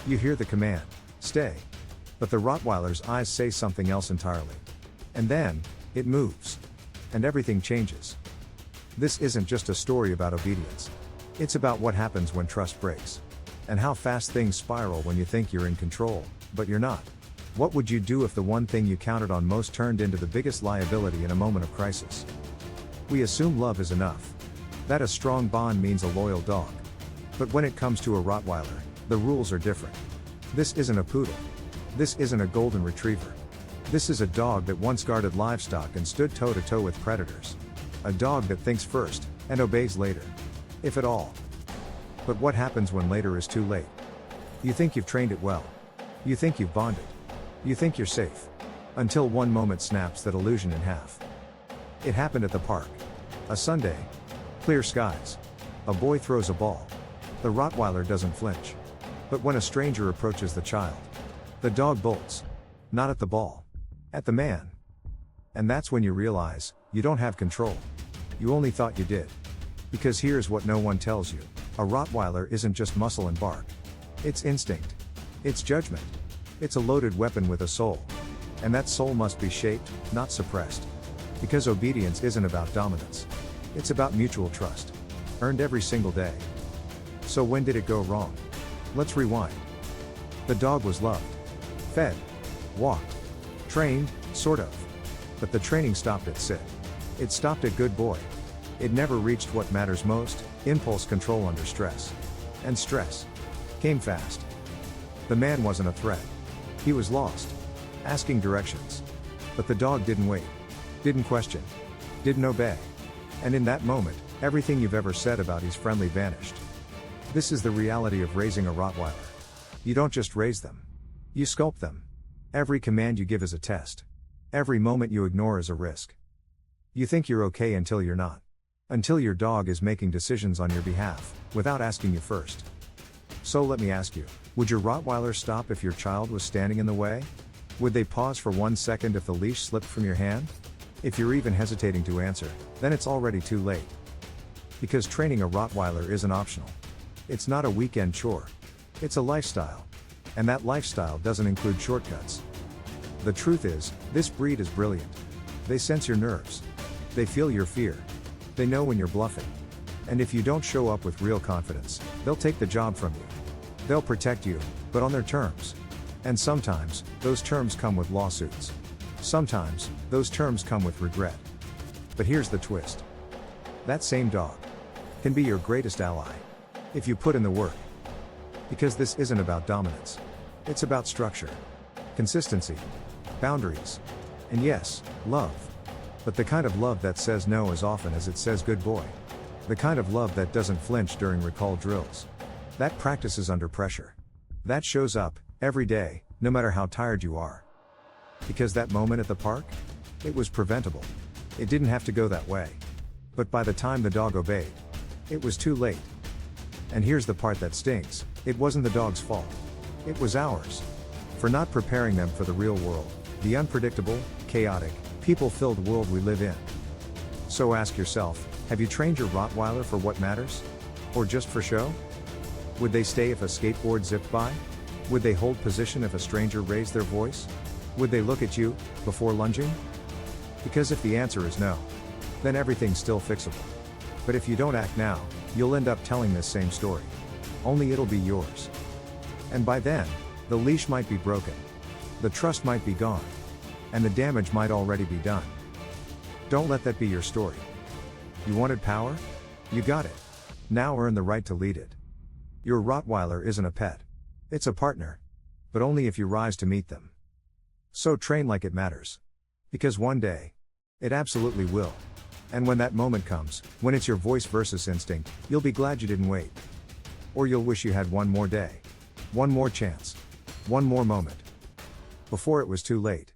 You hear the command, stay. But the Rottweiler's eyes say something else entirely. And then, it moves. And everything changes. This isn't just a story about obedience. It's about what happens when trust breaks. And how fast things spiral when you think you're in control, but you're not. What would you do if the one thing you counted on most turned into the biggest liability in a moment of crisis? We assume love is enough. That a strong bond means a loyal dog. But when it comes to a Rottweiler, the rules are different. This isn't a poodle. This isn't a golden retriever. This is a dog that once guarded livestock and stood toe-to-toe with predators. A dog that thinks first, and obeys later. If at all. But what happens when later is too late? You think you've trained it well. You think you've bonded. You think you're safe. Until one moment snaps that illusion in half. It happened at the park. A Sunday. Clear skies. A boy throws a ball. The Rottweiler doesn't flinch. But when a stranger approaches the child, the dog bolts. Not at the ball. At the man. And that's when you realize, you don't have control. You only thought you did. Because here's what no one tells you. A Rottweiler isn't just muscle and bark. It's instinct. It's judgment. It's a loaded weapon with a soul. And that soul must be shaped, not suppressed. Because obedience isn't about dominance. It's about mutual trust. Earned every single day. So when did it go wrong? Let's rewind. The dog was loved. Fed. Walked. Trained, sort of. But the training stopped at sit. It stopped at good boy. It never reached what matters most, impulse control under stress. And stress came fast. The man wasn't a threat. He was lost. Asking directions. But the dog didn't wait. Didn't question. Didn't obey. And in that moment, everything you've ever said about he's friendly vanished. This is the reality of raising a Rottweiler. You don't just raise them. You sculpt them. Every command you give is a test. Every moment you ignore is a risk. You think you're okay until you're not. Until your dog is making decisions on your behalf, without asking you first. So let me ask you, would your Rottweiler stop if your child was standing in the way? Would they pause for 1 second if the leash slipped from your hand? If you're even hesitating to answer, then it's already too late. Because training a Rottweiler isn't optional. It's not a weekend chore. It's a lifestyle. And that lifestyle doesn't include shortcuts. The truth is, this breed is brilliant. They sense your nerves. They feel your fear. They know when you're bluffing. And if you don't show up with real confidence, they'll take the job from you. They'll protect you, but on their terms. And sometimes, those terms come with lawsuits. Sometimes, those terms come with regret. But here's the twist. That same dog can be your greatest ally. If you put in the work. Because this isn't about dominance. It's about structure. Consistency. Boundaries. And yes, love. But the kind of love that says no as often as it says good boy. The kind of love that doesn't flinch during recall drills. That practices under pressure. That shows up, every day, no matter how tired you are. Because that moment at the park? It was preventable. It didn't have to go that way. But by the time the dog obeyed, it was too late. And here's the part that stings, it wasn't the dog's fault. It was ours. For not preparing them for the real world, the unpredictable, chaotic, people-filled world we live in. So ask yourself, have you trained your Rottweiler for what matters? Or just for show? Would they stay if a skateboard zipped by? Would they hold position if a stranger raised their voice? Would they look at you, before lunging? Because if the answer is no, then everything's still fixable. But if you don't act now, you'll end up telling this same story. Only it'll be yours. And by then, the leash might be broken. The trust might be gone. And the damage might already be done. Don't let that be your story. You wanted power? You got it. Now earn the right to lead it. Your Rottweiler isn't a pet. It's a partner. But only if you rise to meet them. So train like it matters. Because one day, it absolutely will. And when that moment comes, when it's your voice versus instinct, you'll be glad you didn't wait. Or you'll wish you had one more day. One more chance. One more moment. Before it was too late.